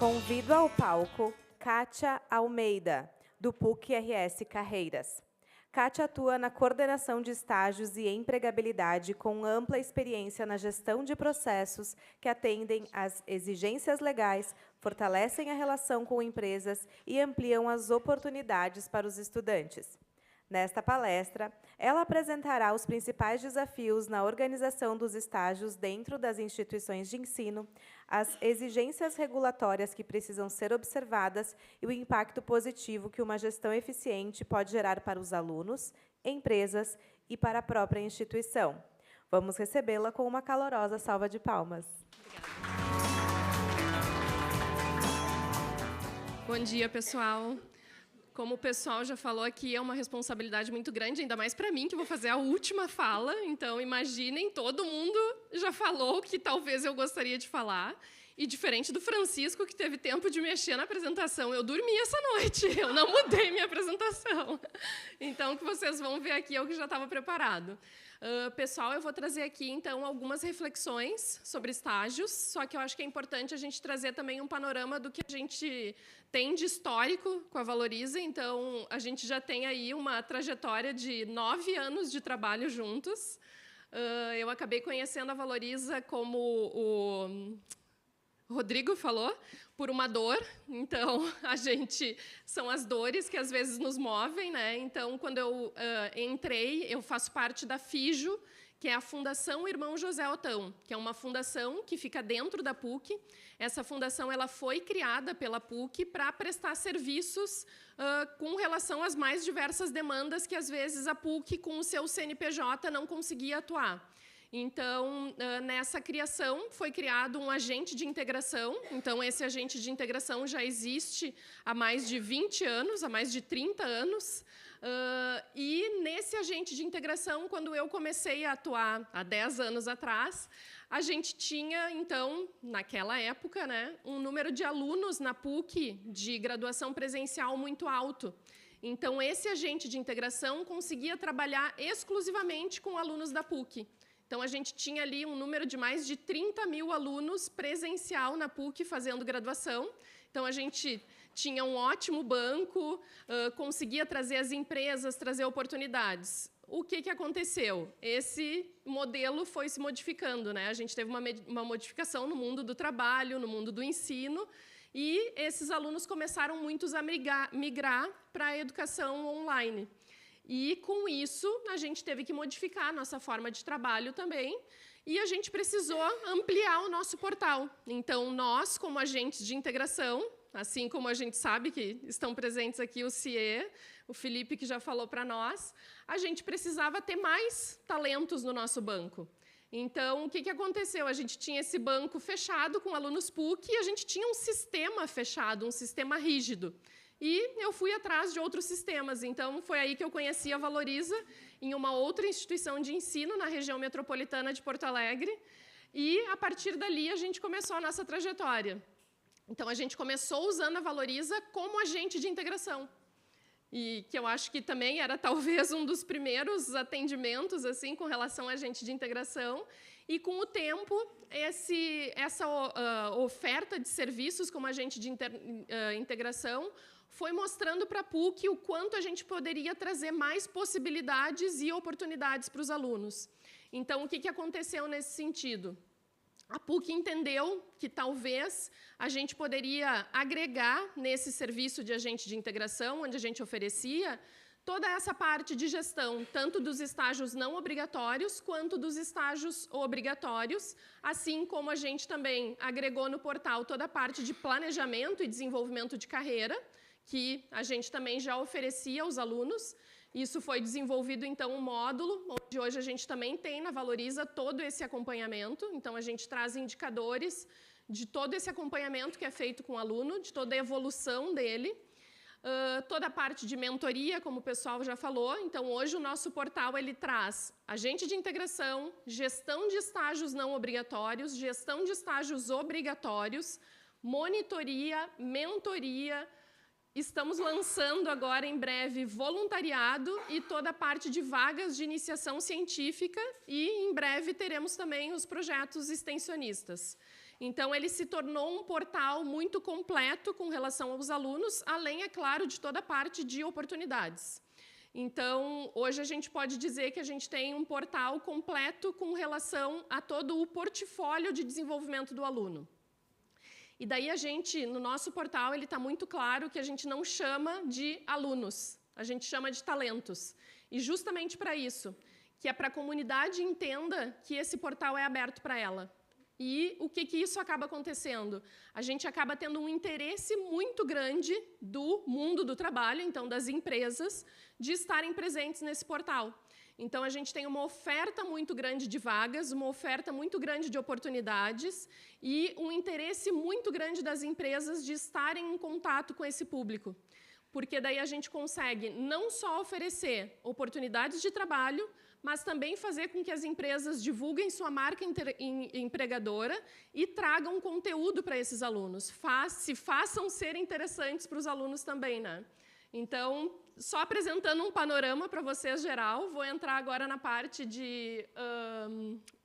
Convido ao palco Kátia Almeida, do PUC-RS Carreiras. Kátia atua na coordenação de estágios e empregabilidade com ampla experiência na gestão de processos que atendem às exigências legais, fortalecem a relação com empresas e ampliam as oportunidades para os estudantes. Nesta palestra, ela apresentará os principais desafios na organização dos estágios dentro das instituições de ensino, as exigências regulatórias que precisam ser observadas e o impacto positivo que uma gestão eficiente pode gerar para os alunos, empresas e para a própria instituição. Vamos recebê-la com uma calorosa salva de palmas. Bom dia, pessoal. Como o pessoal já falou aqui, é uma responsabilidade muito grande, ainda mais para mim, que vou fazer a última fala. Então, imaginem, todo mundo já falou o que talvez eu gostaria de falar. E diferente do Francisco, que teve tempo de mexer na apresentação, eu dormi essa noite, eu não mudei minha apresentação. Então, o que vocês vão ver aqui é o que já estava preparado. Pessoal, eu vou trazer aqui, então, algumas reflexões sobre estágios, só que eu acho que é importante a gente trazer também um panorama do que a gente tem de histórico com a Valoriza. Então, a gente já tem aí uma trajetória de 9 anos de trabalho juntos. Eu acabei conhecendo a Valoriza, como o Rodrigo falou, por uma dor. Então, são as dores que às vezes nos movem, né? Então, quando eu entrei, eu faço parte da FIJO, que é a Fundação Irmão José Otão, que é uma fundação que fica dentro da PUC. Essa fundação ela foi criada pela PUC para prestar serviços com relação às mais diversas demandas que, às vezes, a PUC, com o seu CNPJ, não conseguia atuar. Então, nessa criação, foi criado um agente de integração. Então, esse agente de integração já existe há mais de 20 anos, há mais de 30 anos. E, nesse agente de integração, quando eu comecei a atuar, há 10 anos atrás, a gente tinha, então, naquela época, né, um número de alunos na PUC de graduação presencial muito alto. Então, esse agente de integração conseguia trabalhar exclusivamente com alunos da PUC. Então, a gente tinha ali um número de mais de 30 mil alunos presencial na PUC fazendo graduação. Então, a gente tinha um ótimo banco, conseguia trazer as empresas, trazer oportunidades. O que aconteceu? Esse modelo foi se modificando, né? A gente teve uma modificação no mundo do trabalho, no mundo do ensino, e esses alunos começaram muitos a migrar para a educação online. E, com isso, a gente teve que modificar a nossa forma de trabalho também, e a gente precisou ampliar o nosso portal. Então, nós, como agentes de integração, assim como a gente sabe que estão presentes aqui o CIE, o Felipe, que já falou para nós, a gente precisava ter mais talentos no nosso banco. Então, o que aconteceu? A gente tinha esse banco fechado com alunos PUC e a gente tinha um sistema fechado, um sistema rígido. E eu fui atrás de outros sistemas. Então, foi aí que eu conheci a Valoriza, em uma outra instituição de ensino na região metropolitana de Porto Alegre. E, a partir dali, a gente começou a nossa trajetória. Então, a gente começou usando a Valoriza como agente de integração. E que eu acho que também era, talvez, um dos primeiros atendimentos assim, com relação a agente de integração. E, com o tempo, essa oferta de serviços como agente de integração foi mostrando para a PUC o quanto a gente poderia trazer mais possibilidades e oportunidades para os alunos. Então, o que aconteceu nesse sentido? A PUC entendeu que talvez a gente poderia agregar nesse serviço de agente de integração, onde a gente oferecia toda essa parte de gestão, tanto dos estágios não obrigatórios, quanto dos estágios obrigatórios, assim como a gente também agregou no portal toda a parte de planejamento e desenvolvimento de carreira, que a gente também já oferecia aos alunos. Isso foi desenvolvido, então, um módulo, onde hoje a gente também tem na Valoriza todo esse acompanhamento. Então, a gente traz indicadores de todo esse acompanhamento que é feito com o aluno, de toda a evolução dele. Toda a parte de mentoria, como o pessoal já falou. Então, hoje o nosso portal ele traz agente de integração, gestão de estágios não obrigatórios, gestão de estágios obrigatórios, monitoria, mentoria, estamos lançando agora, em breve, voluntariado e toda a parte de vagas de iniciação científica e, em breve, teremos também os projetos extensionistas. Então, ele se tornou um portal muito completo com relação aos alunos, além, é claro, de toda a parte de oportunidades. Então, hoje a gente pode dizer que a gente tem um portal completo com relação a todo o portfólio de desenvolvimento do aluno. E daí a gente, no nosso portal, ele está muito claro que a gente não chama de alunos, a gente chama de talentos. E justamente para isso, que é para a comunidade entenda que esse portal é aberto para ela. E o que isso acaba acontecendo? A gente acaba tendo um interesse muito grande do mundo do trabalho, então das empresas, de estarem presentes nesse portal. Então, a gente tem uma oferta muito grande de vagas, uma oferta muito grande de oportunidades e um interesse muito grande das empresas de estarem em contato com esse público. Porque daí a gente consegue não só oferecer oportunidades de trabalho, mas também fazer com que as empresas divulguem sua marca empregadora e tragam conteúdo para esses alunos, se façam ser interessantes para os alunos também, né? Então, só apresentando um panorama para vocês geral, vou entrar agora na parte de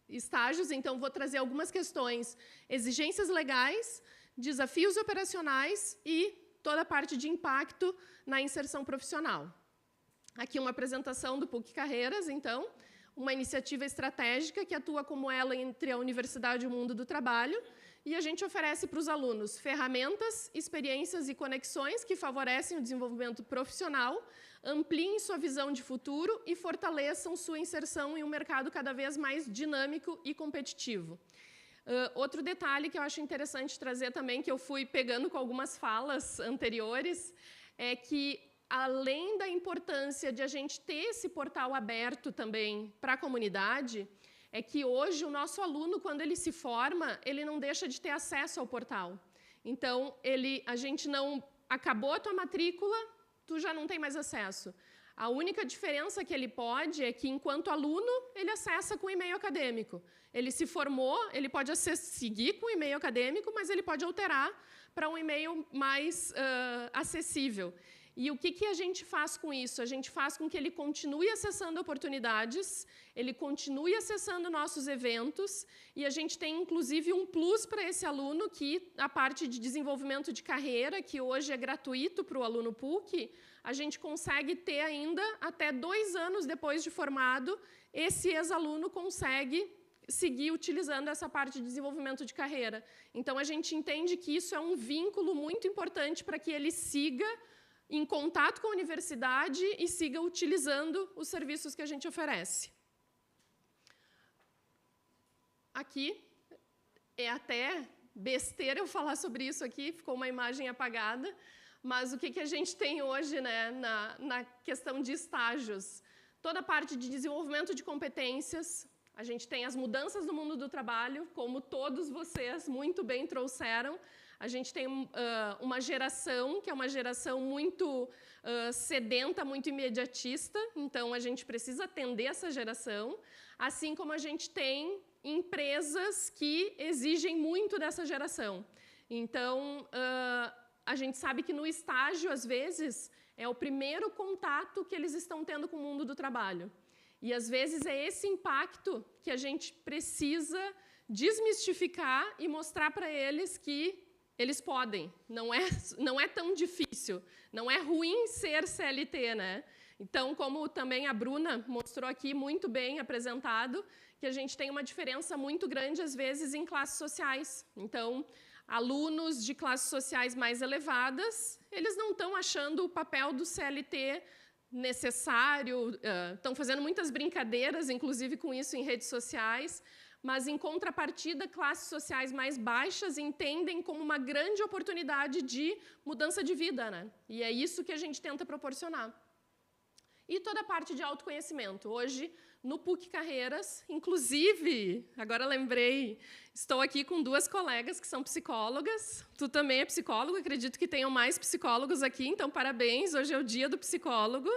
estágios, então vou trazer algumas questões, exigências legais, desafios operacionais e toda a parte de impacto na inserção profissional. Aqui uma apresentação do PUC Carreiras, então, uma iniciativa estratégica que atua como ela entre a universidade e o mundo do trabalho, e a gente oferece para os alunos ferramentas, experiências e conexões que favorecem o desenvolvimento profissional, ampliem sua visão de futuro e fortaleçam sua inserção em um mercado cada vez mais dinâmico e competitivo. Outro detalhe que eu acho interessante trazer também, que eu fui pegando com algumas falas anteriores, é que, além da importância de a gente ter esse portal aberto também para a comunidade, é que hoje o nosso aluno, quando ele se forma, ele não deixa de ter acesso ao portal. Então, a gente não... Acabou a tua matrícula, tu já não tem mais acesso. A única diferença que ele pode é que, enquanto aluno, ele acessa com e-mail acadêmico. Ele se formou, ele pode seguir com e-mail acadêmico, mas ele pode alterar para um e-mail mais acessível. E o que a gente faz com isso? A gente faz com que ele continue acessando oportunidades, ele continue acessando nossos eventos, e a gente tem, inclusive, um plus para esse aluno, que a parte de desenvolvimento de carreira, que hoje é gratuito para o aluno PUC, a gente consegue ter ainda, até 2 anos depois de formado, esse ex-aluno consegue seguir utilizando essa parte de desenvolvimento de carreira. Então, a gente entende que isso é um vínculo muito importante para que ele siga em contato com a universidade e siga utilizando os serviços que a gente oferece. Aqui, é até besteira eu falar sobre isso aqui, ficou uma imagem apagada, mas o que a gente tem hoje, né, na questão de estágios? Toda a parte de desenvolvimento de competências, a gente tem as mudanças no mundo do trabalho, como todos vocês muito bem trouxeram. A gente tem uma geração, que é uma geração muito sedenta, muito imediatista, então a gente precisa atender essa geração, assim como a gente tem empresas que exigem muito dessa geração. Então, a gente sabe que no estágio, às vezes, é o primeiro contato que eles estão tendo com o mundo do trabalho. E, às vezes, é esse impacto que a gente precisa desmistificar e mostrar para eles que eles podem, não é tão difícil, não é ruim ser CLT, né? Então, como também a Bruna mostrou aqui muito bem apresentado, que a gente tem uma diferença muito grande, às vezes, em classes sociais. Então, alunos de classes sociais mais elevadas, eles não estão achando o papel do CLT necessário, estão fazendo muitas brincadeiras, inclusive com isso em redes sociais, mas, em contrapartida, classes sociais mais baixas entendem como uma grande oportunidade de mudança de vida, né? E é isso que a gente tenta proporcionar. E toda a parte de autoconhecimento. Hoje, no PUC Carreiras, inclusive, agora lembrei, estou aqui com 2 colegas que são psicólogas. Tu também é psicólogo, acredito que tenham mais psicólogos aqui, então parabéns, hoje é o dia do psicólogo.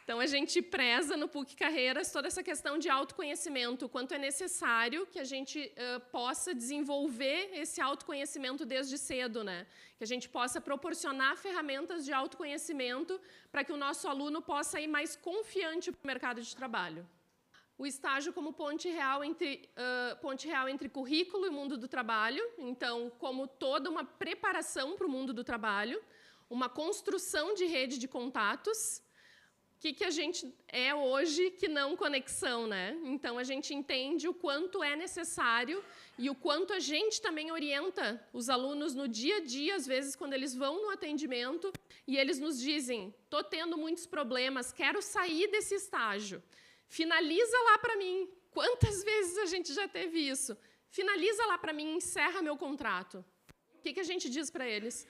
Então, a gente preza no PUC Carreiras toda essa questão de autoconhecimento, o quanto é necessário que a gente possa desenvolver esse autoconhecimento desde cedo, né? Que a gente possa proporcionar ferramentas de autoconhecimento para que o nosso aluno possa ir mais confiante para o mercado de trabalho. O estágio como ponte real entre currículo e mundo do trabalho, então, como toda uma preparação para o mundo do trabalho, uma construção de rede de contatos. O que a gente é hoje que não conexão, né? Então, a gente entende o quanto é necessário e o quanto a gente também orienta os alunos no dia a dia, às vezes, quando eles vão no atendimento e eles nos dizem, estou tendo muitos problemas, quero sair desse estágio. Finaliza lá para mim. Quantas vezes a gente já teve isso? Finaliza lá para mim, encerra meu contrato. O que a gente diz para eles?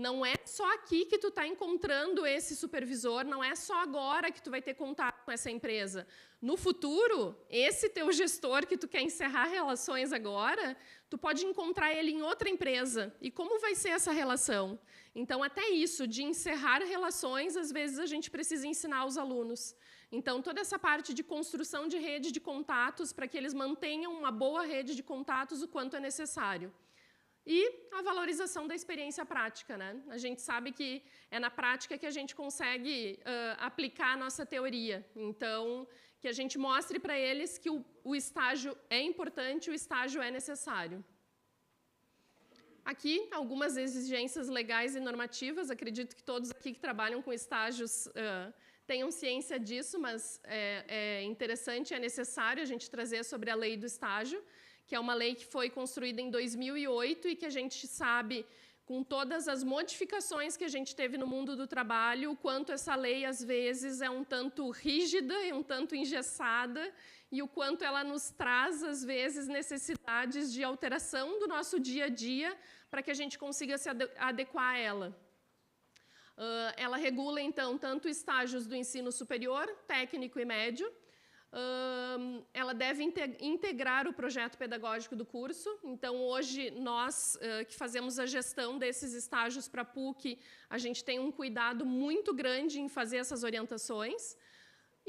Não é só aqui que tu está encontrando esse supervisor, não é só agora que tu vai ter contato com essa empresa. No futuro, esse teu gestor que tu quer encerrar relações agora, tu pode encontrar ele em outra empresa. E como vai ser essa relação? Então, até isso, de encerrar relações, às vezes a gente precisa ensinar aos alunos. Então, toda essa parte de construção de rede de contatos, para que eles mantenham uma boa rede de contatos, o quanto é necessário. E a valorização da experiência prática, né? A gente sabe que é na prática que a gente consegue aplicar a nossa teoria. Então, que a gente mostre para eles que o estágio é importante, o estágio é necessário. Aqui, algumas exigências legais e normativas. Acredito que todos aqui que trabalham com estágios tenham ciência disso, mas é interessante e é necessário a gente trazer sobre a lei do estágio, que é uma lei que foi construída em 2008 e que a gente sabe, com todas as modificações que a gente teve no mundo do trabalho, o quanto essa lei, às vezes, é um tanto rígida e um tanto engessada, e o quanto ela nos traz, às vezes, necessidades de alteração do nosso dia a dia para que a gente consiga se adequar a ela. Ela regula, então, tanto estágios do ensino superior, técnico e médio. Ela deve integrar o projeto pedagógico do curso. Então, hoje, nós que fazemos a gestão desses estágios para a PUC, a gente tem um cuidado muito grande em fazer essas orientações.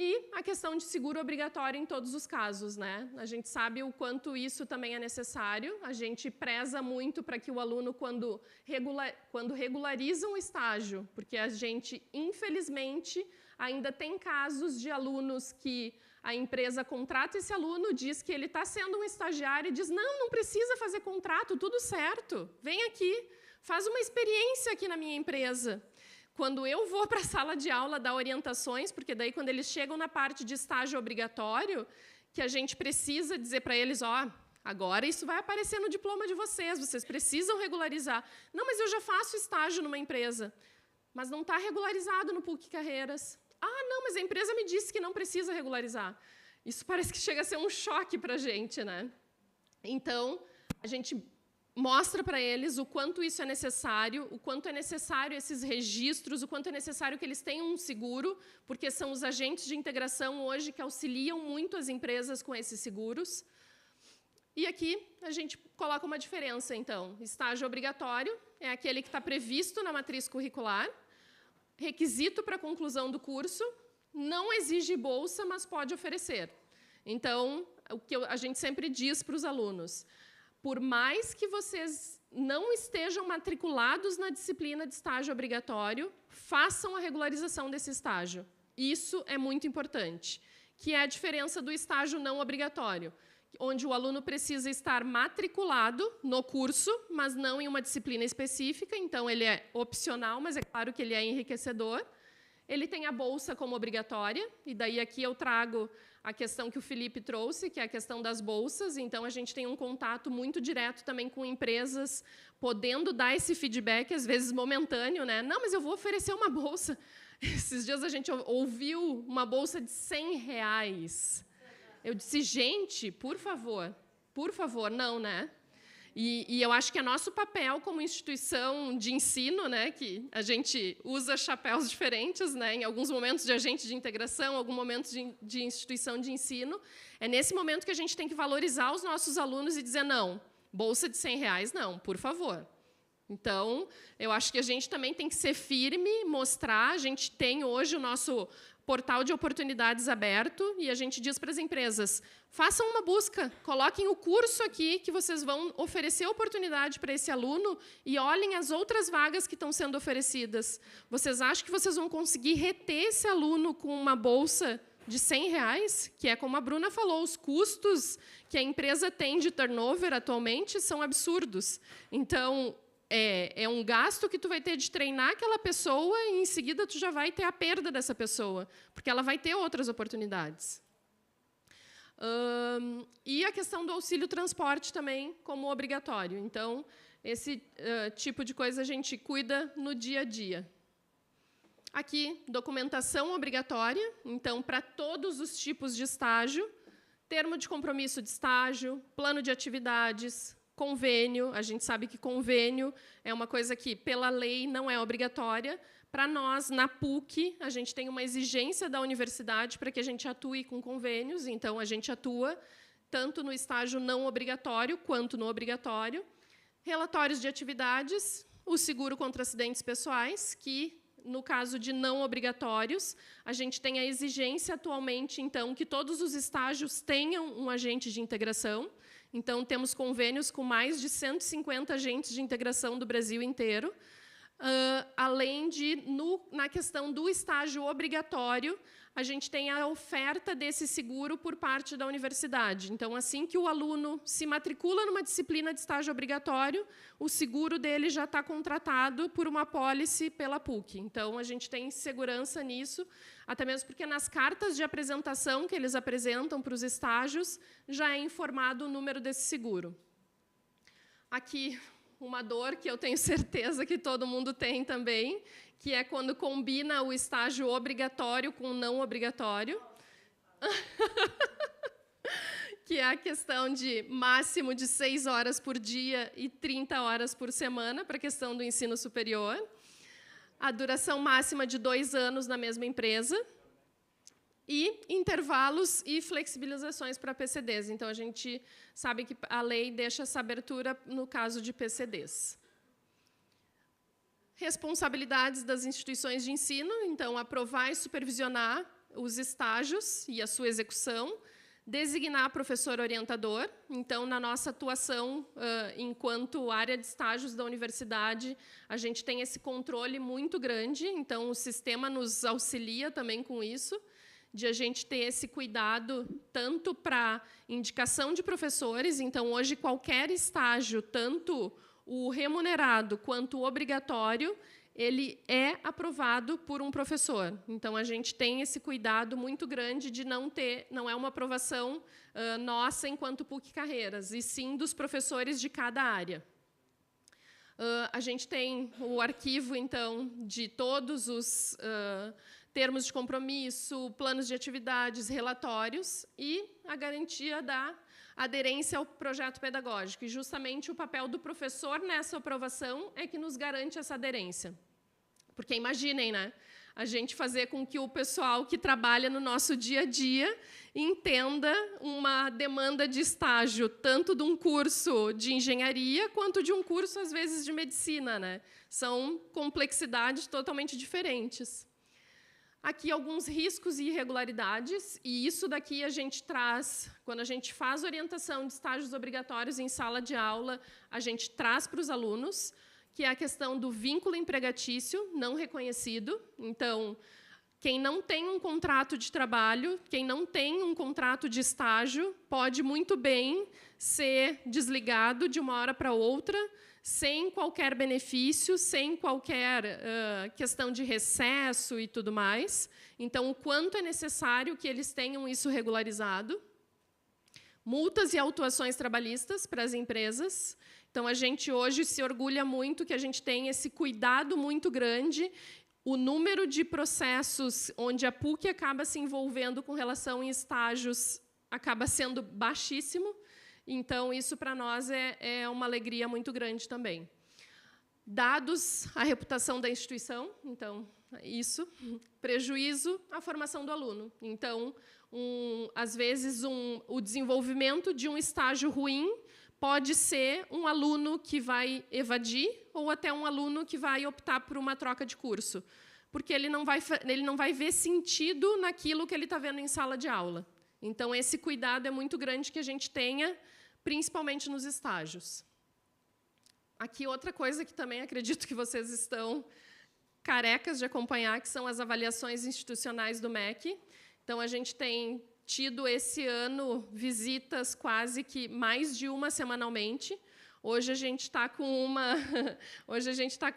E a questão de seguro obrigatório em todos os casos, né? A gente sabe o quanto isso também é necessário. A gente preza muito para que o aluno, quando regulariza um estágio, porque a gente, infelizmente, ainda tem casos de alunos que a empresa contrata esse aluno, diz que ele está sendo um estagiário e diz, não precisa fazer contrato, tudo certo, vem aqui, faz uma experiência aqui na minha empresa. Quando eu vou para a sala de aula dar orientações, porque daí quando eles chegam na parte de estágio obrigatório, que a gente precisa dizer para eles, agora isso vai aparecer no diploma de vocês precisam regularizar. Não, mas eu já faço estágio numa empresa, mas não está regularizado no PUC Carreiras. Não, mas a empresa me disse que não precisa regularizar. Isso parece que chega a ser um choque para a gente, né? Então, a gente mostra para eles o quanto isso é necessário, o quanto é necessário esses registros, o quanto é necessário que eles tenham um seguro, porque são os agentes de integração hoje que auxiliam muito as empresas com esses seguros. E aqui a gente coloca uma diferença, então. Estágio obrigatório é aquele que está previsto na matriz curricular, requisito para a conclusão do curso, não exige bolsa, mas pode oferecer. Então, o que a gente sempre diz para os alunos, por mais que vocês não estejam matriculados na disciplina de estágio obrigatório, façam a regularização desse estágio. Isso é muito importante, que é a diferença do estágio não obrigatório, onde o aluno precisa estar matriculado no curso, mas não em uma disciplina específica, então ele é opcional, mas é claro que ele é enriquecedor. Ele tem a bolsa como obrigatória, e daí aqui eu trago a questão que o Felipe trouxe, que é a questão das bolsas. Então, a gente tem um contato muito direto também com empresas, podendo dar esse feedback, às vezes momentâneo, né? Não, mas eu vou oferecer uma bolsa. Esses dias a gente ouviu uma bolsa de R$100. Eu disse, gente, por favor, não, né? E eu acho que é nosso papel como instituição de ensino, né, que a gente usa chapéus diferentes, né, em alguns momentos de agente de integração, alguns momentos de instituição de ensino, é nesse momento que a gente tem que valorizar os nossos alunos e dizer, não, bolsa de R$100 não, por favor. Então, eu acho que a gente também tem que ser firme, mostrar. A gente tem hoje o nosso portal de oportunidades aberto e a gente diz para as empresas, façam uma busca, coloquem o curso aqui que vocês vão oferecer oportunidade para esse aluno e olhem as outras vagas que estão sendo oferecidas. Vocês acham que vocês vão conseguir reter esse aluno com uma bolsa de R$100, que é como a Bruna falou, os custos que a empresa tem de turnover atualmente são absurdos. Então, é um gasto que tu vai ter de treinar aquela pessoa e, em seguida, tu já vai ter a perda dessa pessoa, porque ela vai ter outras oportunidades. E a questão do auxílio transporte também como obrigatório. Então, esse tipo de coisa a gente cuida no dia a dia. Aqui, documentação obrigatória, então, para todos os tipos de estágio, termo de compromisso de estágio, plano de atividades, convênio. A gente sabe que convênio é uma coisa que, pela lei, não é obrigatória. Para nós, na PUC, a gente tem uma exigência da universidade para que a gente atue com convênios, então, a gente atua tanto no estágio não obrigatório quanto no obrigatório. Relatórios de atividades, o seguro contra acidentes pessoais, que, no caso de não obrigatórios, a gente tem a exigência atualmente, então, que todos os estágios tenham um agente de integração. Então, temos convênios com mais de 150 agentes de integração do Brasil inteiro, além de, na questão do estágio obrigatório, a gente tem a oferta desse seguro por parte da universidade. Então, assim que o aluno se matricula numa disciplina de estágio obrigatório, o seguro dele já está contratado por uma apólice pela PUC. Então, a gente tem segurança nisso, até mesmo porque nas cartas de apresentação que eles apresentam para os estágios, já é informado o número desse seguro. Aqui, uma dor que eu tenho certeza que todo mundo tem também, que é quando combina o estágio obrigatório com o não obrigatório, que é a questão de máximo de 6 horas por dia e 30 horas por semana para a questão do ensino superior, a duração máxima de 2 anos na mesma empresa, e intervalos e flexibilizações para PCDs. Então, a gente sabe que a lei deixa essa abertura no caso de PCDs. Responsabilidades das instituições de ensino, então, aprovar e supervisionar os estágios e a sua execução, designar professor orientador. Então, na nossa atuação enquanto área de estágios da universidade, a gente tem esse controle muito grande, então, o sistema nos auxilia também com isso, de a gente ter esse cuidado tanto para indicação de professores. Então, hoje, qualquer estágio, tanto o remunerado quanto o obrigatório, ele é aprovado por um professor. Então, a gente tem esse cuidado muito grande de não é uma aprovação nossa enquanto PUC Carreiras, e sim dos professores de cada área. A gente tem o arquivo, então, de todos os termos de compromisso, planos de atividades, relatórios e a garantia da aderência ao projeto pedagógico. E, justamente, o papel do professor nessa aprovação é que nos garante essa aderência. Porque, imaginem, né, a gente fazer com que o pessoal que trabalha no nosso dia a dia entenda uma demanda de estágio, tanto de um curso de engenharia, quanto de um curso, às vezes, de medicina, né? São complexidades totalmente diferentes. Aqui, alguns riscos e irregularidades, e isso daqui a gente traz, quando a gente faz orientação de estágios obrigatórios em sala de aula, a gente traz para os alunos, que é a questão do vínculo empregatício não reconhecido. Então, quem não tem um contrato de trabalho, quem não tem um contrato de estágio, pode muito bem ser desligado de uma hora para outra, sem qualquer benefício, sem qualquer questão de recesso e tudo mais. Então, o quanto é necessário que eles tenham isso regularizado. Multas e autuações trabalhistas para as empresas. Então, a gente hoje se orgulha muito que a gente tem esse cuidado muito grande. O número de processos onde a PUC acaba se envolvendo com relação em estágios acaba sendo baixíssimo. Então, isso, para nós, é uma alegria muito grande também. Dados, a reputação da instituição. Então, isso. Prejuízo, a formação do aluno. Então, às vezes, o desenvolvimento de um estágio ruim pode ser um aluno que vai evadir ou até um aluno que vai optar por uma troca de curso, porque ele não vai ver sentido naquilo que ele está vendo em sala de aula. Então, esse cuidado é muito grande que a gente tenha, principalmente nos estágios. Aqui, outra coisa que também acredito que vocês estão carecas de acompanhar, que são as avaliações institucionais do MEC. Então, a gente tem tido, esse ano, visitas quase que mais de uma semanalmente. Hoje a gente está com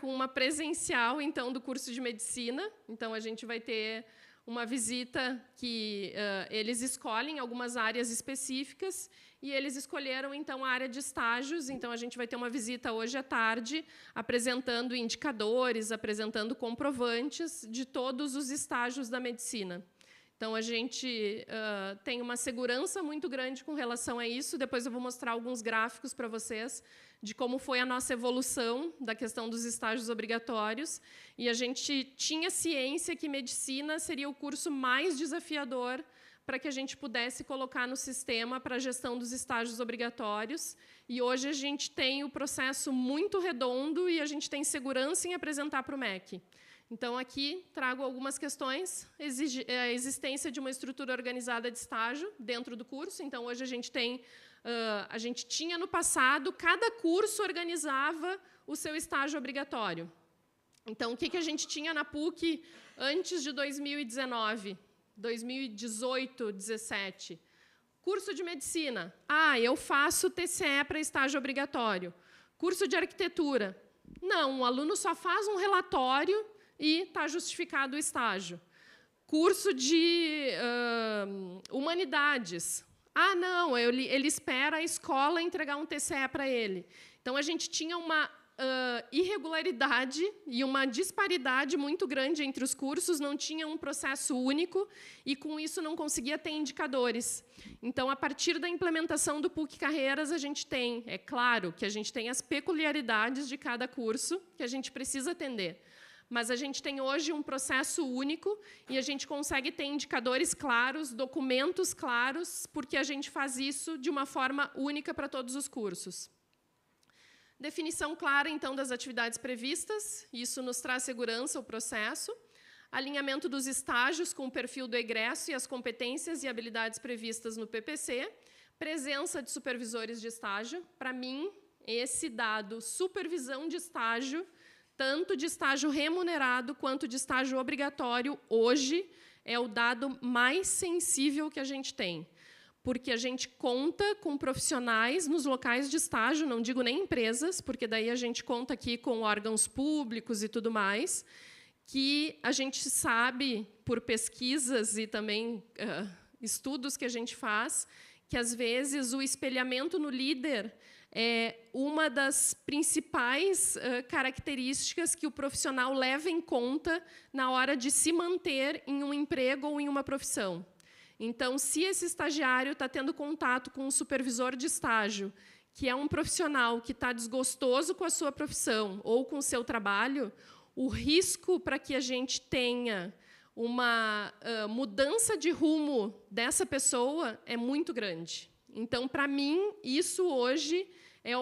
uma presencial, então, do curso de medicina. Então, a gente vai ter uma visita que eles escolhem algumas áreas específicas e eles escolheram, então, a área de estágios. Então, a gente vai ter uma visita hoje à tarde, apresentando indicadores, apresentando comprovantes de todos os estágios da medicina. Então, a gente tem uma segurança muito grande com relação a isso. Depois eu vou mostrar alguns gráficos para vocês de como foi a nossa evolução da questão dos estágios obrigatórios. E a gente tinha ciência que medicina seria o curso mais desafiador para que a gente pudesse colocar no sistema para a gestão dos estágios obrigatórios. E hoje a gente tem o processo muito redondo e a gente tem segurança em apresentar para o MEC. Então, aqui trago algumas questões. A existência de uma estrutura organizada de estágio dentro do curso. Então, hoje a gente tinha no passado, cada curso organizava o seu estágio obrigatório. Então, o que a gente tinha na PUC antes de 2019, 2018, 2017? Curso de medicina. Eu faço TCE para estágio obrigatório. Curso de arquitetura. Não, o aluno só faz um relatório e está justificado o estágio. Curso de humanidades. Não, ele espera a escola entregar um TCE para ele. Então, a gente tinha uma irregularidade e uma disparidade muito grande entre os cursos, não tinha um processo único, e, com isso, não conseguia ter indicadores. Então, a partir da implementação do PUC Carreiras, a gente tem, é claro, que a gente tem as peculiaridades de cada curso, que a gente precisa atender. Mas a gente tem hoje um processo único e a gente consegue ter indicadores claros, documentos claros, porque a gente faz isso de uma forma única para todos os cursos. Definição clara, então, das atividades previstas. Isso nos traz segurança ao processo. Alinhamento dos estágios com o perfil do egresso e as competências e habilidades previstas no PPC. Presença de supervisores de estágio. Para mim, esse dado, supervisão de estágio, tanto de estágio remunerado quanto de estágio obrigatório, hoje é o dado mais sensível que a gente tem, porque a gente conta com profissionais nos locais de estágio, não digo nem empresas, porque daí a gente conta aqui com órgãos públicos e tudo mais, que a gente sabe, por pesquisas e também estudos que a gente faz, que, às vezes, o espelhamento no líder é uma das principais características que o profissional leva em conta na hora de se manter em um emprego ou em uma profissão. Então, se esse estagiário está tendo contato com um supervisor de estágio, que é um profissional que está desgostoso com a sua profissão ou com o seu trabalho, o risco para que a gente tenha uma mudança de rumo dessa pessoa é muito grande. Então, para mim, isso hoje é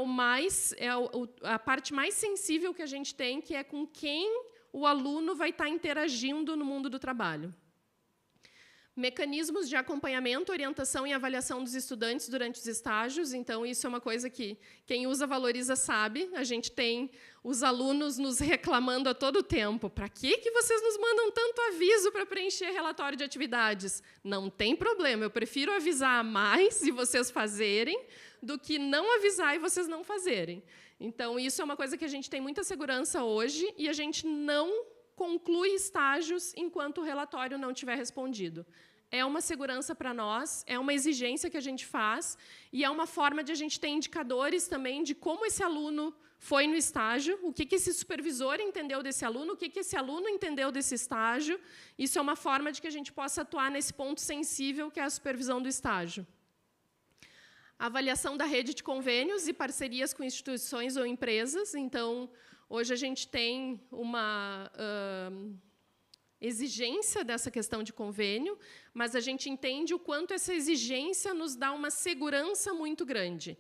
a parte mais sensível que a gente tem, que é com quem o aluno vai estar interagindo no mundo do trabalho. Mecanismos de acompanhamento, orientação e avaliação dos estudantes durante os estágios. Então, isso é uma coisa que quem usa Valoriza sabe. A gente tem os alunos nos reclamando a todo tempo. Para que vocês nos mandam tanto aviso para preencher relatório de atividades? Não tem problema, eu prefiro avisar mais e vocês fazerem do que não avisar e vocês não fazerem. Então, isso é uma coisa que a gente tem muita segurança hoje e a gente não conclui estágios enquanto o relatório não tiver respondido. É uma segurança para nós, é uma exigência que a gente faz e é uma forma de a gente ter indicadores também de como esse aluno foi no estágio, o que esse supervisor entendeu desse aluno, o que esse aluno entendeu desse estágio. Isso é uma forma de que a gente possa atuar nesse ponto sensível, que é a supervisão do estágio. Avaliação da rede de convênios e parcerias com instituições ou empresas. Então, hoje a gente tem uma exigência dessa questão de convênio, mas a gente entende o quanto essa exigência nos dá uma segurança muito grande.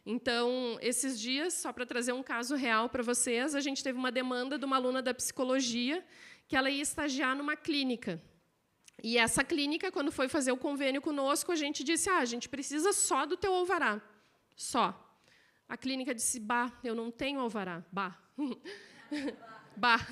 Então, esses dias, só para trazer um caso real para vocês, a gente teve uma demanda de uma aluna da psicologia que ela ia estagiar numa clínica. E essa clínica, quando foi fazer o convênio conosco, a gente disse, a gente precisa só do teu alvará. Só. A clínica disse, bah, eu não tenho alvará. Bah. Bah,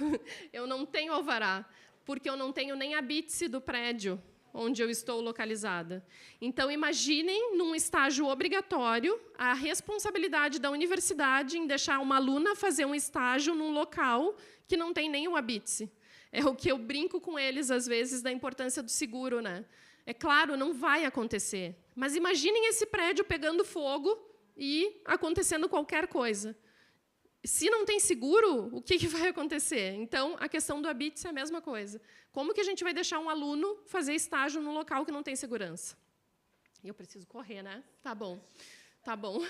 eu não tenho alvará, porque eu não tenho nem a BITSE do prédio onde eu estou localizada. Então, imaginem, num estágio obrigatório, a responsabilidade da universidade em deixar uma aluna fazer um estágio num local que não tem nem uma BITSE. É o que eu brinco com eles, às vezes, da importância do seguro, né? É claro, não vai acontecer. Mas imaginem esse prédio pegando fogo e acontecendo qualquer coisa. Se não tem seguro, o que vai acontecer? Então, a questão do ABITS é a mesma coisa. Como que a gente vai deixar um aluno fazer estágio num local que não tem segurança? Eu preciso correr, né? Tá bom. Tá bom.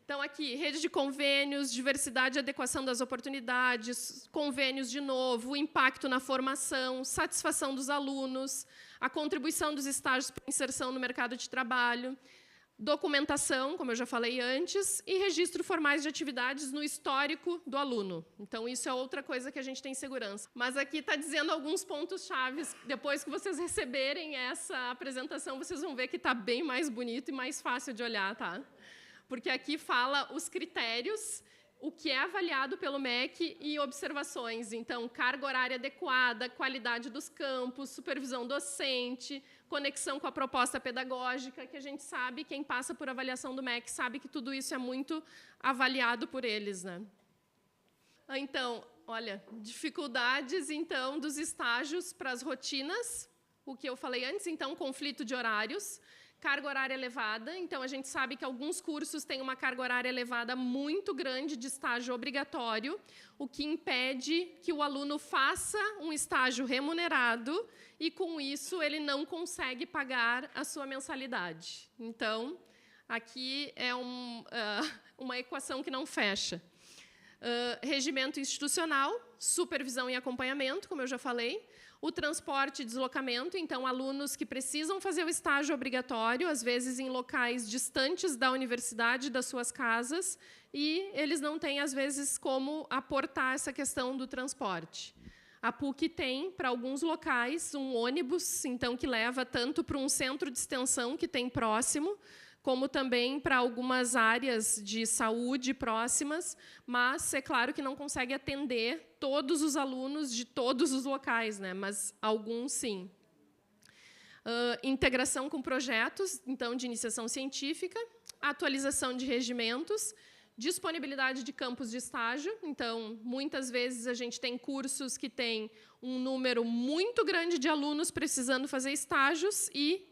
Então, aqui, rede de convênios, diversidade e adequação das oportunidades, convênios de novo, impacto na formação, satisfação dos alunos, a contribuição dos estágios para a inserção no mercado de trabalho, documentação, como eu já falei antes, e registro formais de atividades no histórico do aluno. Então, isso é outra coisa que a gente tem segurança. Mas aqui está dizendo alguns pontos chaves. Depois que vocês receberem essa apresentação, vocês vão ver que está bem mais bonito e mais fácil de olhar, tá? Porque aqui fala os critérios, o que é avaliado pelo MEC e observações. Então, carga horária adequada, qualidade dos campos, supervisão docente, conexão com a proposta pedagógica, que a gente sabe, quem passa por avaliação do MEC sabe que tudo isso é muito avaliado por eles, né? Então, olha, dificuldades, então, dos estágios para as rotinas, o que eu falei antes, então, conflito de horários, carga horária elevada, então, a gente sabe que alguns cursos têm uma carga horária elevada muito grande de estágio obrigatório, o que impede que o aluno faça um estágio remunerado e, com isso, ele não consegue pagar a sua mensalidade. Então, aqui é uma equação que não fecha. Regimento institucional, supervisão e acompanhamento, como eu já falei, o transporte e deslocamento, então, alunos que precisam fazer o estágio obrigatório, às vezes em locais distantes da universidade, das suas casas, e eles não têm, às vezes, como aportar essa questão do transporte. A PUC tem, para alguns locais, um ônibus, então, que leva tanto para um centro de extensão que tem próximo, como também para algumas áreas de saúde próximas, mas é claro que não consegue atender todos os alunos de todos os locais, né? Mas alguns sim. Integração com projetos, então, de iniciação científica, atualização de regimentos, disponibilidade de campos de estágio. Então, muitas vezes, a gente tem cursos que têm um número muito grande de alunos precisando fazer estágios e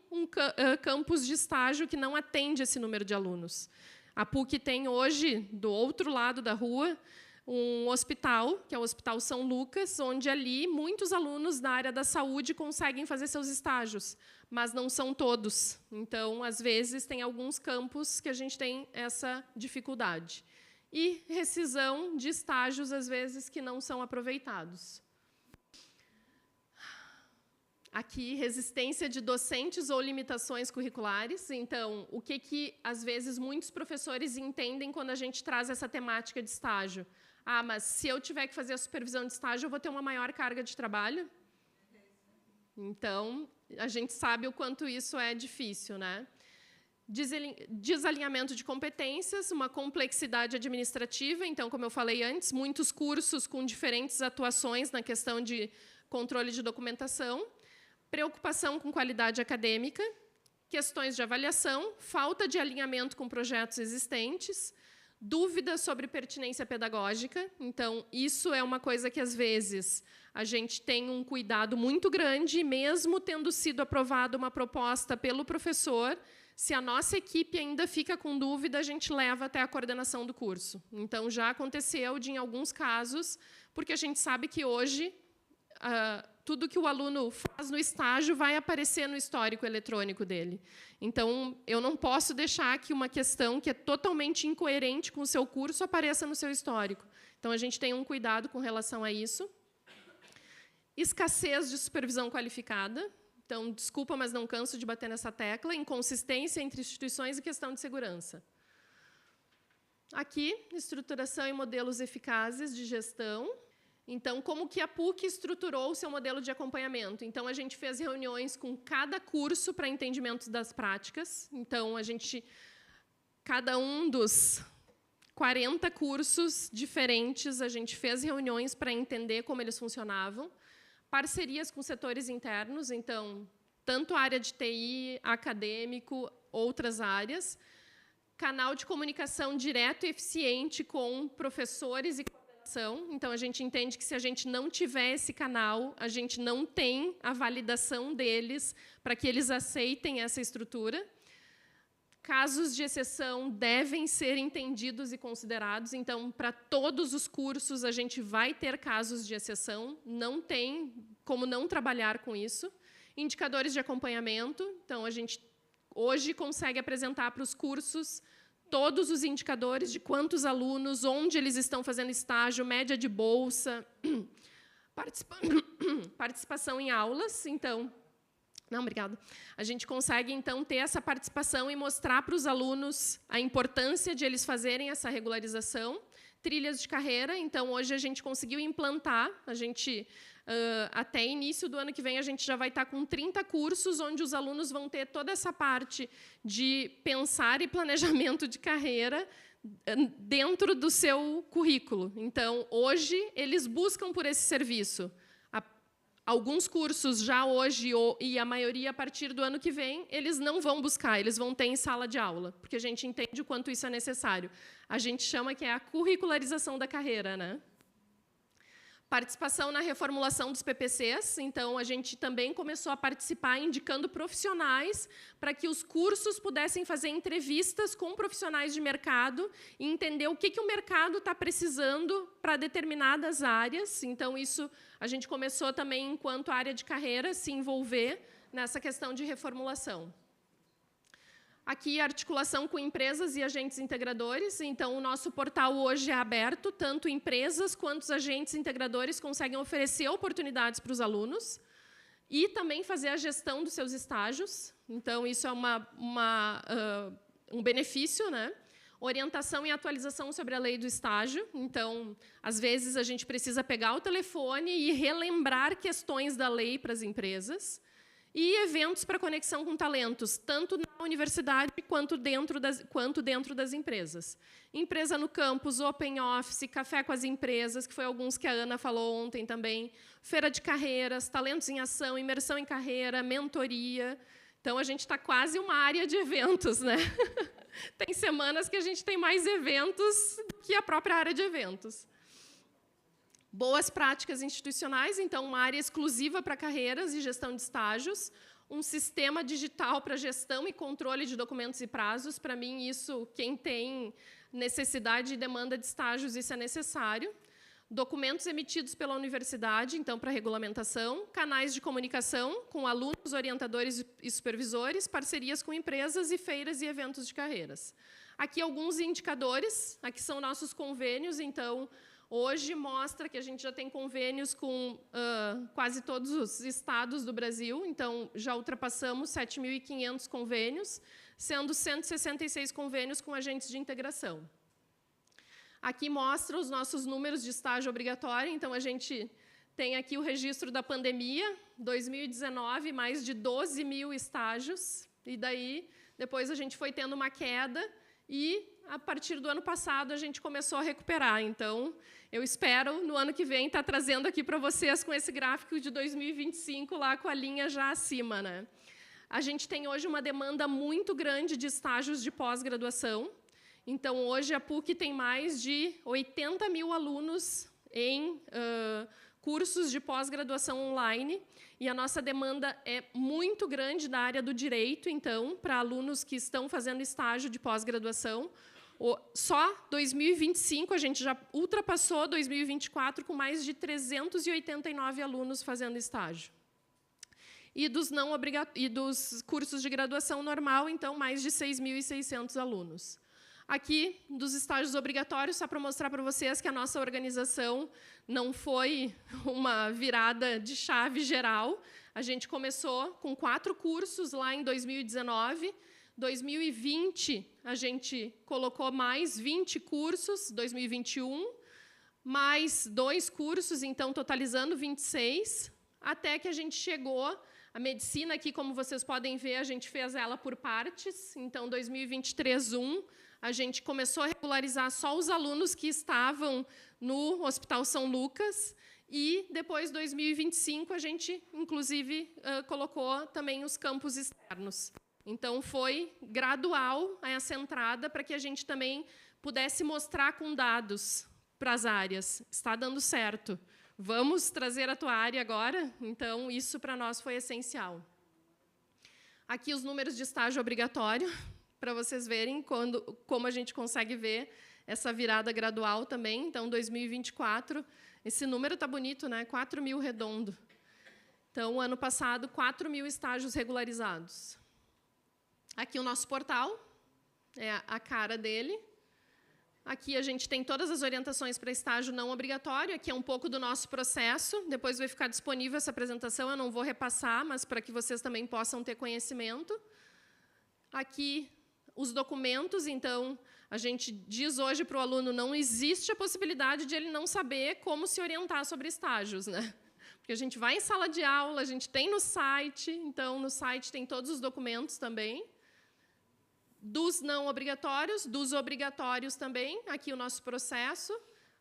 campus de estágio que não atende esse número de alunos. A PUC tem hoje, do outro lado da rua, um hospital, que é o Hospital São Lucas, onde ali muitos alunos da área da saúde conseguem fazer seus estágios, mas não são todos. Então, às vezes, tem alguns campos que a gente tem essa dificuldade. E rescisão de estágios, às vezes, que não são aproveitados. Aqui, resistência de docentes ou limitações curriculares. Então, o que, às vezes, muitos professores entendem quando a gente traz essa temática de estágio? Ah, mas se eu tiver que fazer a supervisão de estágio, eu vou ter uma maior carga de trabalho? Então, a gente sabe o quanto isso é difícil, né? Desalinhamento de competências, uma complexidade administrativa. Então, como eu falei antes, muitos cursos com diferentes atuações na questão de controle de documentação, preocupação com qualidade acadêmica, questões de avaliação, falta de alinhamento com projetos existentes, dúvidas sobre pertinência pedagógica. Então, isso é uma coisa que, às vezes, a gente tem um cuidado muito grande, mesmo tendo sido aprovada uma proposta pelo professor, se a nossa equipe ainda fica com dúvida, a gente leva até a coordenação do curso. Então, já aconteceu em alguns casos, porque a gente sabe que hoje tudo que o aluno faz no estágio vai aparecer no histórico eletrônico dele. Então, eu não posso deixar que uma questão que é totalmente incoerente com o seu curso apareça no seu histórico. Então, a gente tem um cuidado com relação a isso. Escassez de supervisão qualificada. Então, desculpa, mas não canso de bater nessa tecla. Inconsistência entre instituições e questão de segurança. Aqui, estruturação e modelos eficazes de gestão. Então, como que a PUC estruturou o seu modelo de acompanhamento? Então, a gente fez reuniões com cada curso para entendimento das práticas. Então, cada um dos 40 cursos diferentes, a gente fez reuniões para entender como eles funcionavam. Parcerias com setores internos, então, tanto a área de TI, acadêmico, outras áreas. Canal de comunicação direto e eficiente com professores e coordenação. Então, a gente entende que, se a gente não tiver esse canal, a gente não tem a validação deles para que eles aceitem essa estrutura. Casos de exceção devem ser entendidos e considerados. Então, para todos os cursos, a gente vai ter casos de exceção. Não tem como não trabalhar com isso. Indicadores de acompanhamento. Então, a gente hoje consegue apresentar para os cursos todos os indicadores de quantos alunos, onde eles estão fazendo estágio, média de bolsa, participação em aulas. Então, não, obrigada. A gente consegue, então, ter essa participação e mostrar para os alunos a importância de eles fazerem essa regularização. Trilhas de carreira. Então, hoje a gente conseguiu implantar, até início do ano que vem, a gente já vai estar com 30 cursos, onde os alunos vão ter toda essa parte de pensar e planejamento de carreira dentro do seu currículo. Então, hoje, eles buscam por esse serviço. Alguns cursos já hoje, e a maioria a partir do ano que vem, eles não vão buscar, eles vão ter em sala de aula, porque a gente entende o quanto isso é necessário. A gente chama que é a curricularização da carreira, né? Participação na reformulação dos PPCs. Então, a gente também começou a participar indicando profissionais para que os cursos pudessem fazer entrevistas com profissionais de mercado e entender o que o mercado está precisando para determinadas áreas. Então, isso a gente começou também, enquanto área de carreira, se envolver nessa questão de reformulação. Aqui, articulação com empresas e agentes integradores. Então, o nosso portal hoje é aberto, tanto empresas quanto os agentes integradores conseguem oferecer oportunidades para os alunos e também fazer a gestão dos seus estágios. Então, isso é um benefício, né? Orientação e atualização sobre a lei do estágio. Então, às vezes, a gente precisa pegar o telefone e relembrar questões da lei para as empresas. E eventos para conexão com talentos, tanto na universidade quanto dentro das empresas. Empresa no campus, Open Office, Café com as Empresas, que foi alguns que a Ana falou ontem também, feira de carreiras, talentos em ação, imersão em carreira, mentoria. Então, a gente está quase uma área de eventos, né? Tem semanas que a gente tem mais eventos que a própria área de eventos. Boas práticas institucionais, então, uma área exclusiva para carreiras e gestão de estágios, um sistema digital para gestão e controle de documentos e prazos. Para mim, isso, quem tem necessidade e demanda de estágios, isso é necessário. Documentos emitidos pela universidade, então, para regulamentação, canais de comunicação com alunos, orientadores e supervisores, parcerias com empresas e feiras e eventos de carreiras. Aqui, alguns indicadores, aqui são nossos convênios, então, hoje mostra que a gente já tem convênios com quase todos os estados do Brasil, então já ultrapassamos 7.500 convênios, sendo 166 convênios com agentes de integração. Aqui mostra os nossos números de estágio obrigatório, então a gente tem aqui o registro da pandemia, 2019, mais de 12 mil estágios, e daí depois a gente foi tendo uma queda e, a partir do ano passado, a gente começou a recuperar. Então, eu espero, no ano que vem, estar trazendo aqui para vocês com esse gráfico de 2025, lá com a linha já acima, né? A gente tem hoje uma demanda muito grande de estágios de pós-graduação. Então, hoje, a PUC tem mais de 80 mil alunos em cursos de pós-graduação online, e a nossa demanda é muito grande da área do direito, então, para alunos que estão fazendo estágio de pós-graduação. Só 2025 a gente já ultrapassou 2024 com mais de 389 alunos fazendo estágio. E dos cursos de graduação normal, então, mais de 6.600 alunos. Aqui, dos estágios obrigatórios, só para mostrar para vocês que a nossa organização não foi uma virada de chave geral. A gente começou com 4 cursos lá em 2019. 2020, a gente colocou mais 20 cursos, 2021, mais 2 cursos, então, totalizando 26, até que a gente chegou. A medicina aqui, como vocês podem ver, a gente fez ela por partes. Então, 2023, a gente começou a regularizar só os alunos que estavam no Hospital São Lucas. E, depois, 2025, a gente, inclusive, colocou também os campos externos. Então, foi gradual essa entrada para que a gente também pudesse mostrar com dados para as áreas. Está dando certo. Vamos trazer a tua área agora? Então, isso para nós foi essencial. Aqui os números de estágio obrigatório, para vocês verem como a gente consegue ver essa virada gradual também. Então, 2024, esse número está bonito, né? 4.000 redondo. Então, ano passado, 4.000 estágios regularizados. Aqui o nosso portal, é a cara dele. Aqui a gente tem todas as orientações para estágio não obrigatório. Aqui é um pouco do nosso processo. Depois vai ficar disponível essa apresentação. Eu não vou repassar, mas para que vocês também possam ter conhecimento. Aqui, os documentos. Então, a gente diz hoje para o aluno, não existe a possibilidade de ele não saber como se orientar sobre estágios, né? Porque a gente vai em sala de aula, a gente tem no site. Então, no site tem todos os documentos também. Dos não obrigatórios, dos obrigatórios também, aqui o nosso processo,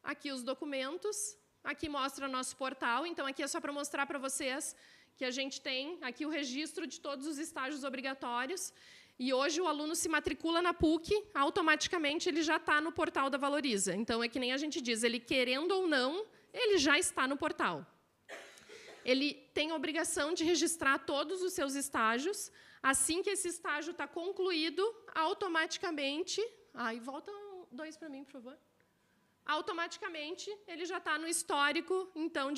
aqui os documentos, aqui mostra o nosso portal, então aqui é só para mostrar para vocês que a gente tem aqui o registro de todos os estágios obrigatórios, e hoje o aluno se matricula na PUC, automaticamente ele já está no portal da Valoriza. Então, é que nem a gente diz, ele querendo ou não, ele já está no portal. Ele tem a obrigação de registrar todos os seus estágios. Assim que esse estágio está concluído, automaticamente... volta 2 para mim, por favor. Automaticamente, ele já está no histórico, então,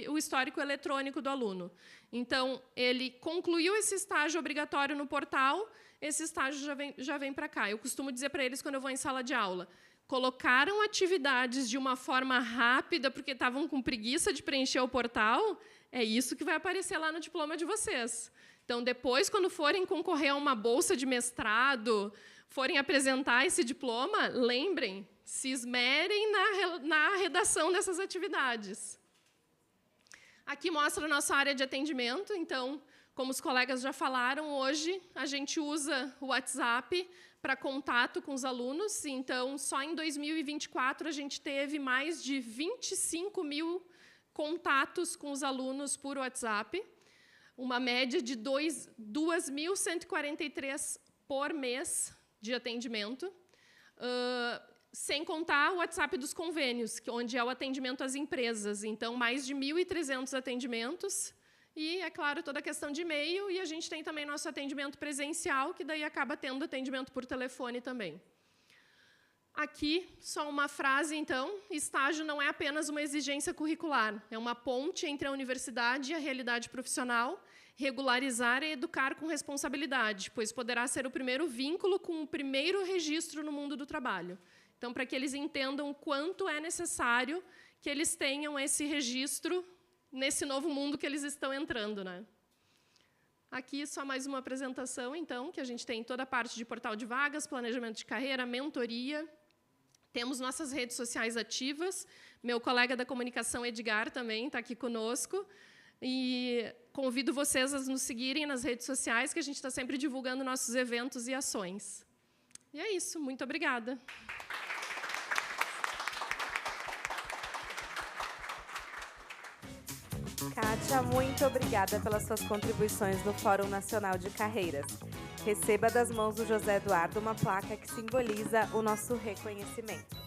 o histórico eletrônico do aluno. Então, ele concluiu esse estágio obrigatório no portal, esse estágio já vem para cá. Eu costumo dizer para eles, quando eu vou em sala de aula, colocaram atividades de uma forma rápida, porque estavam com preguiça de preencher o portal, é isso que vai aparecer lá no diploma de vocês. Então, depois, quando forem concorrer a uma bolsa de mestrado, forem apresentar esse diploma, lembrem, se esmerem na redação dessas atividades. Aqui mostra a nossa área de atendimento. Então, como os colegas já falaram, hoje a gente usa o WhatsApp para contato com os alunos. Então, só em 2024, a gente teve mais de 25.000 contatos com os alunos por WhatsApp. Uma média de 2.143 por mês de atendimento, sem contar o WhatsApp dos convênios, onde é o atendimento às empresas. Então, mais de 1.300 atendimentos. E, é claro, toda a questão de e-mail. E a gente tem também nosso atendimento presencial, que daí acaba tendo atendimento por telefone também. Aqui, só uma frase, então. Estágio não é apenas uma exigência curricular. É uma ponte entre a universidade e a realidade profissional. Regularizar e educar com responsabilidade, pois poderá ser o primeiro vínculo com o primeiro registro no mundo do trabalho. Então, para que eles entendam o quanto é necessário que eles tenham esse registro nesse novo mundo que eles estão entrando, né? Aqui, só mais uma apresentação, então, que a gente tem toda a parte de portal de vagas, planejamento de carreira, mentoria. Temos nossas redes sociais ativas. Meu colega da comunicação, Edgar, também está aqui conosco. E convido vocês a nos seguirem nas redes sociais, que a gente está sempre divulgando nossos eventos e ações. E é isso. Muito obrigada. Kátia, muito obrigada pelas suas contribuições no Fórum Nacional de Carreiras. Receba das mãos do José Eduardo uma placa que simboliza o nosso reconhecimento.